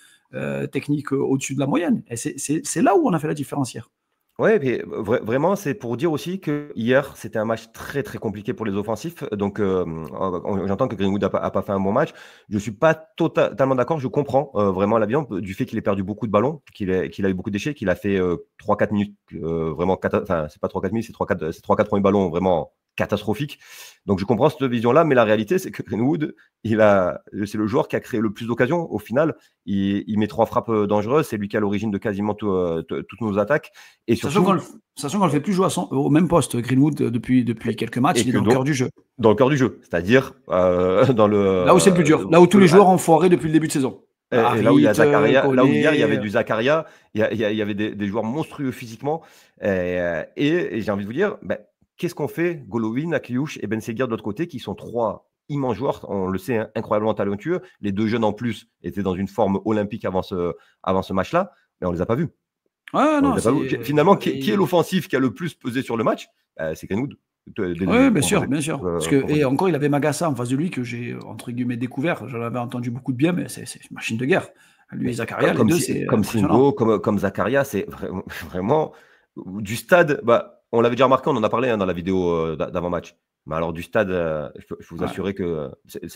technique au-dessus de la moyenne. Et c'est là où on a fait la différence hier. Ouais, mais vraiment, c'est pour dire aussi que hier, c'était un match très très compliqué pour les offensifs. Donc, j'entends que Greenwood n'a pas fait un bon match. Je ne suis pas totalement d'accord. Je comprends vraiment la viande du fait qu'il ait perdu beaucoup de ballons, qu'il a eu beaucoup de déchets, qu'il a fait 3-4 minutes vraiment. Enfin, c'est pas 3-4 minutes, c'est 3-4 premiers ballons vraiment catastrophiques. Donc, je comprends cette vision-là, mais la réalité, c'est que Greenwood, c'est le joueur qui a créé le plus d'occasions. Au final, il met 3 frappes dangereuses. C'est lui qui est à l'origine de quasiment toutes nos attaques. Et surtout, sachant qu'on ne le fait plus jouer au même poste, Greenwood, depuis quelques matchs, il est dans le cœur du jeu. Dans le cœur du jeu, c'est-à-dire là où c'est le plus dur, là où tous les joueurs ont foiré depuis le début de saison. Et là où il y a Zakaria, là où hier il y avait du Zakaria, il y avait des joueurs monstrueux physiquement. Et j'ai envie de vous dire, qu'est-ce qu'on fait Golovin, Akliouche et Ben Seguir de l'autre côté, qui sont 3 immenses joueurs, on le sait, hein, incroyablement talentueux. Les 2 jeunes en plus étaient dans une forme olympique avant ce match-là, mais on ne les a pas vus. Finalement, qui est l'offensif qui a le plus pesé sur le match? C'est Greenwood. Oui, bien sûr. Et encore, il avait Magassa en face de lui que j'ai, entre guillemets, découvert. J'en avais entendu beaucoup de bien, mais c'est une machine de guerre. Lui et Zakaria, les deux, c'est comme Singo, comme Zakaria, c'est vraiment du stade. On l'avait déjà remarqué, on en a parlé dans la vidéo d'avant-match. Mais alors du stade, je peux vous assurer que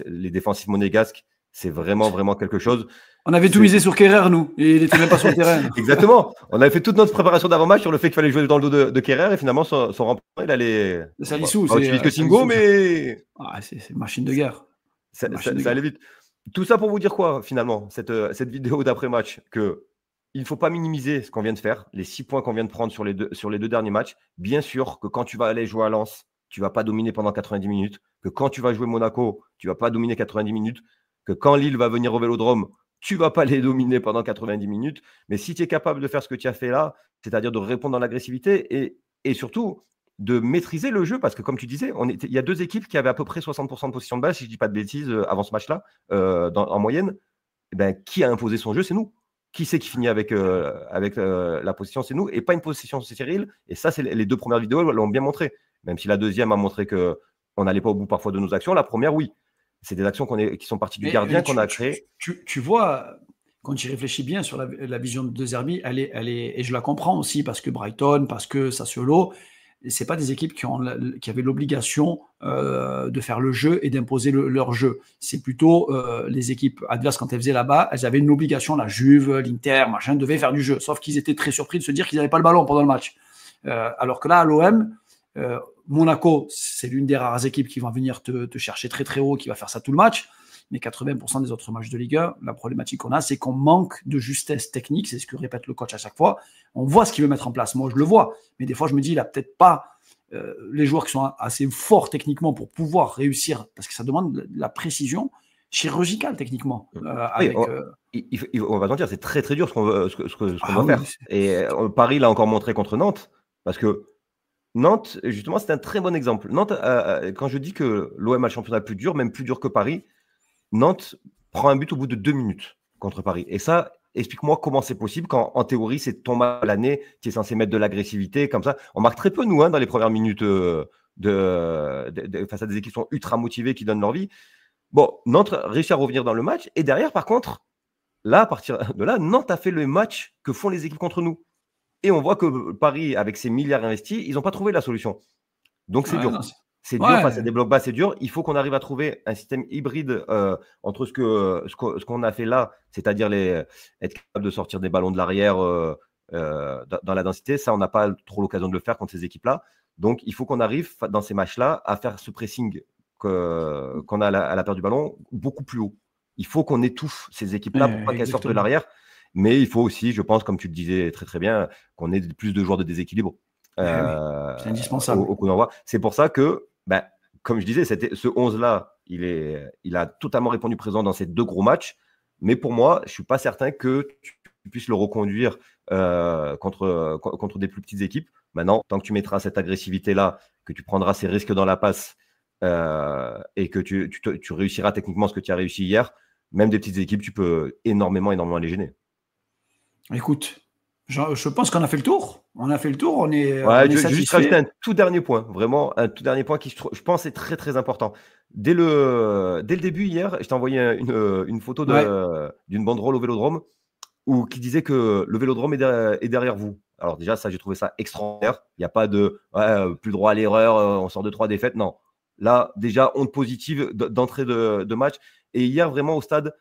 les défensifs monégasques, c'est vraiment, vraiment quelque chose. On avait tout misé sur Kerrer, nous, et il n'était même pas sur le terrain. Exactement. On avait fait toute notre préparation d'avant-match sur le fait qu'il fallait jouer dans le dos de Kerrer, et finalement, son remplaçant, il allait. Salissou, c'est plus que Singo, mais. C'est une machine de guerre. Ça allait vite. Tout ça pour vous dire quoi, finalement, cette vidéo d'après-match, que il ne faut pas minimiser ce qu'on vient de faire, les 6 points qu'on vient de prendre sur les 2 derniers matchs. Bien sûr que quand tu vas aller jouer à Lens, tu ne vas pas dominer pendant 90 minutes, que quand tu vas jouer Monaco, tu ne vas pas dominer 90 minutes, que quand Lille va venir au Vélodrome, tu ne vas pas les dominer pendant 90 minutes. Mais si tu es capable de faire ce que tu as fait là, c'est-à-dire de répondre dans l'agressivité et surtout de maîtriser le jeu, parce que comme tu disais, il y a 2 équipes qui avaient à peu près 60% de possession de balle, si je ne dis pas de bêtises, avant ce match-là, en moyenne. qui a imposé son jeu? C'est nous. Qui c'est qui finit avec la possession? C'est nous, et pas une possession, c'est Cyril. Et ça, c'est les 2 premières vidéos l'ont bien montré. Même si la deuxième a montré qu'on n'allait pas au bout parfois de nos actions. La première, oui. C'est des actions qui sont parties du gardien qu'on a créées. Tu vois, quand tu réfléchis bien sur la vision de De Zerbi, elle est, et je la comprends aussi, parce que Brighton, parce que Sassuolo, c'est pas des équipes qui avaient l'obligation de faire le jeu et d'imposer leur jeu. C'est plutôt les équipes adverses, quand elles faisaient là-bas, elles avaient une obligation, la Juve, l'Inter, machin, devaient faire du jeu. Sauf qu'ils étaient très surpris de se dire qu'ils n'avaient pas le ballon pendant le match. Alors que là, à l'OM, Monaco, c'est l'une des rares équipes qui vont venir te chercher très très haut, qui va faire ça tout le match. Mais 80% des autres matchs de Ligue 1, la problématique qu'on a, c'est qu'on manque de justesse technique. C'est ce que répète le coach à chaque fois. On voit ce qu'il veut mettre en place. Moi, je le vois. Mais des fois, je me dis, il n'a peut-être pas les joueurs qui sont assez forts techniquement pour pouvoir réussir, parce que ça demande de la précision chirurgicale techniquement. On va t'en dire, c'est très très dur ce qu'on va faire. Et Paris l'a encore montré contre Nantes, parce que Nantes, justement, c'est un très bon exemple. Nantes, quand je dis que l'OM a le championnat plus dur, même plus dur que Paris, Nantes prend un but au bout de 2 minutes contre Paris. Et ça, explique-moi comment c'est possible quand, en théorie, c'est ton match à l'année, tu es censé mettre de l'agressivité, comme ça. On marque très peu, nous, dans les premières minutes face à des équipes qui sont ultra motivées, qui donnent leur vie. Bon, Nantes réussit à revenir dans le match. Et derrière, par contre, là, à partir de là, Nantes a fait le match que font les équipes contre nous. Et on voit que Paris, avec ses milliards investis, ils n'ont pas trouvé la solution. Donc, c'est dur. C'est dur, face à des blocs bas, c'est dur. Il faut qu'on arrive à trouver un système hybride entre ce qu'on a fait là, c'est-à-dire être capable de sortir des ballons de l'arrière dans la densité. Ça, on n'a pas trop l'occasion de le faire contre ces équipes-là. Donc, il faut qu'on arrive dans ces matchs-là à faire ce pressing qu'on a à la perte du ballon beaucoup plus haut. Il faut qu'on étouffe ces équipes-là pour pas qu'elles sortent de l'arrière. Mais il faut aussi, je pense, comme tu le disais très très bien, qu'on ait plus de joueurs de déséquilibre. C'est indispensable. Au coup d'envoi. C'est pour ça que, comme je disais, ce 11-là, il a totalement répondu présent dans ces 2 gros matchs. Mais pour moi, je ne suis pas certain que tu puisses le reconduire contre des plus petites équipes. Maintenant, tant que tu mettras cette agressivité-là, que tu prendras ces risques dans la passe et que tu réussiras techniquement ce que tu as réussi hier, même des petites équipes, tu peux énormément les gêner. Écoute, je pense qu'on a fait le tour. On a fait le tour. On est juste rajouter un tout dernier point. Vraiment, un tout dernier point qui, je pense, est très, très important. Dès le début, hier, je t'ai envoyé une photo d'une banderole au Vélodrome qui disait que le Vélodrome est derrière vous. Alors déjà, ça, j'ai trouvé ça extraordinaire. Il n'y a pas de plus droit à l'erreur, on sort de 3 défaites. Non. Là, déjà, onde positive d'entrée de match. Et hier, vraiment, au stade,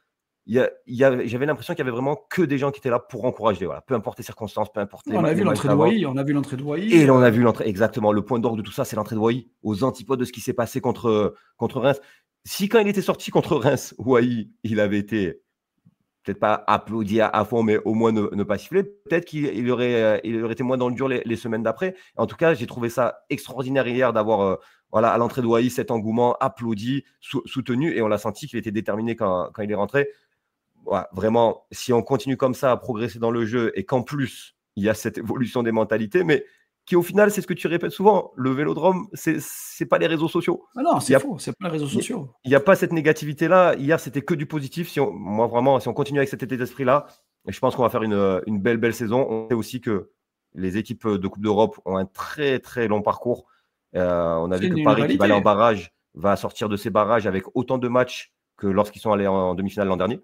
j'avais l'impression qu'il y avait vraiment que des gens qui étaient là pour encourager. Voilà. Peu importe les circonstances, peu importe les. On a vu l'entrée de Wai. On a vu l'entrée de Wai. Et on a vu l'entrée, exactement. Le point d'orgue de tout ça, c'est l'entrée de Wai, aux antipodes de ce qui s'est passé contre Reims. Si quand il était sorti contre Reims, Wai, il avait été peut-être pas applaudi à fond, mais au moins ne pas siffler, peut-être qu'il aurait été moins dans le dur les semaines d'après. En tout cas, j'ai trouvé ça extraordinaire hier d'avoir à l'entrée de Wai cet engouement applaudi, soutenu, et on l'a senti qu'il était déterminé quand il est rentré. Ouais, vraiment, si on continue comme ça à progresser dans le jeu et qu'en plus, il y a cette évolution des mentalités, mais qui au final, c'est ce que tu répètes souvent, le Vélodrome, c'est pas les réseaux sociaux. Ah non, c'est faux, c'est pas les réseaux sociaux. Il n'y a pas cette négativité-là. Hier, c'était que du positif. Moi, vraiment, si on continue avec cet état d'esprit-là, je pense qu'on va faire une belle saison. On sait aussi que les équipes de Coupe d'Europe ont un très, très long parcours. On a vu que Paris, qui va aller en barrage, va sortir de ses barrages avec autant de matchs que lorsqu'ils sont allés en demi-finale l'an dernier.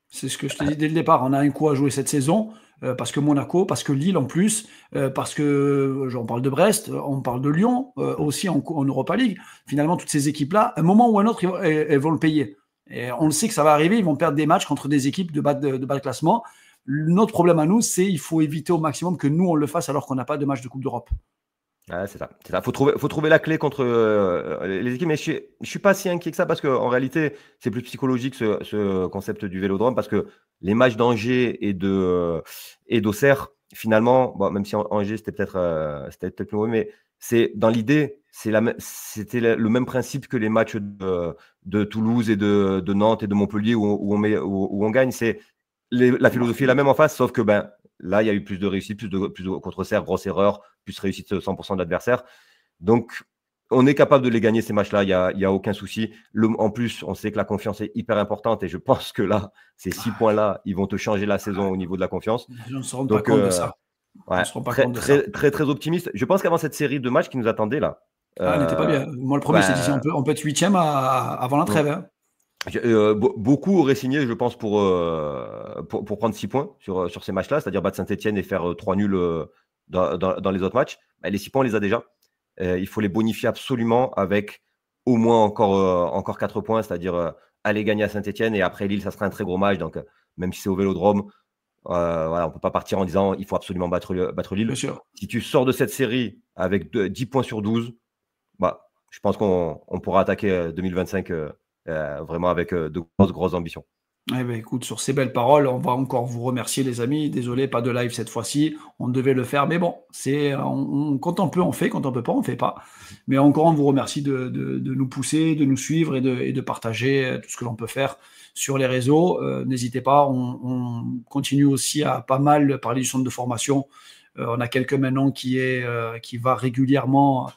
C'est ce que je te dis dès le départ. On a un coup à jouer cette saison parce que Monaco, parce que Lille en plus, parce que on parle de Brest, on parle de Lyon aussi en Europa League. Finalement, toutes ces équipes-là, à un moment ou à un autre, elles vont le payer. Et on le sait que ça va arriver. Ils vont perdre des matchs contre des équipes de bas de classement. Notre problème à nous, c'est qu'il faut éviter au maximum que nous, on le fasse alors qu'on n'a pas de match de Coupe d'Europe. Ah, c'est ça. Faut trouver la clé contre les équipes, mais je suis pas si inquiet que ça parce qu'en réalité, c'est plus psychologique ce concept du Vélodrome parce que les matchs d'Angers et d'Auxerre, finalement, bon, même si Angers c'était peut-être plus mauvais, mais c'est dans l'idée, c'était le même principe que les matchs de Toulouse et de Nantes et de Montpellier où on gagne. La philosophie est la même en face, sauf que là, il y a eu plus de réussite, plus de contre-serre, grosse erreur, plus réussite 100% de l'adversaire. Donc, On est capable de les gagner, ces matchs-là, il y a aucun souci. En plus, on sait que la confiance est hyper importante et je pense que là, ces 6 points-là, ils vont te changer la saison au niveau de la confiance. On ne se rend pas compte de ça. Ouais, très optimiste. Je pense qu'avant cette série de matchs qui nous attendait là. N'était pas bien. Moi, le premier, c'est dit, on peut être 8e avant la trêve. Hein. Beaucoup auraient signé, je pense, pour prendre 6 points sur ces matchs-là, c'est-à-dire battre Saint-Etienne et faire 3 nuls dans les autres matchs. Les 6 points, on les a déjà. Il faut les bonifier absolument avec au moins encore 4 points, c'est-à-dire aller gagner à Saint-Etienne et après Lille, ça sera un très gros match. Donc, même si c'est au Vélodrome, voilà, on ne peut pas partir en disant il faut absolument battre Lille. Bien sûr. Si tu sors de cette série avec 10 points sur 12, je pense qu'on pourra attaquer 2025 vraiment avec de grosses ambitions. Eh ben, écoute, sur ces belles paroles, on va encore vous remercier les amis. Désolé, pas de live cette fois-ci. On devait le faire, mais bon, quand on peut, on fait. Quand on peut pas, on fait pas. Mais encore, on vous remercie de nous pousser, de nous suivre et de partager tout ce que l'on peut faire sur les réseaux. N'hésitez pas, on continue aussi à pas mal parler du centre de formation. On a quelques maintenant qui va régulièrement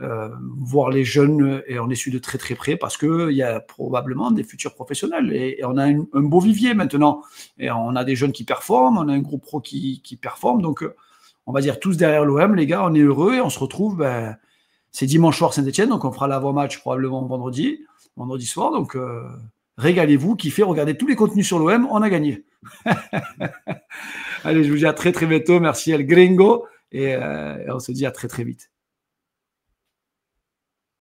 voir les jeunes et on les suit de très très près parce qu'il y a probablement des futurs professionnels et on a un beau vivier maintenant et on a des jeunes qui performent, on a un groupe pro qui performe, donc on va dire tous derrière l'OM, les gars, on est heureux et on se retrouve, c'est dimanche soir Saint-Etienne, donc on fera l'avant-match probablement vendredi soir, donc régalez-vous, kiffez, regardez tous les contenus sur l'OM, on a gagné. Allez, je vous dis à très très bientôt, merci El Gringo et on se dit à très très vite.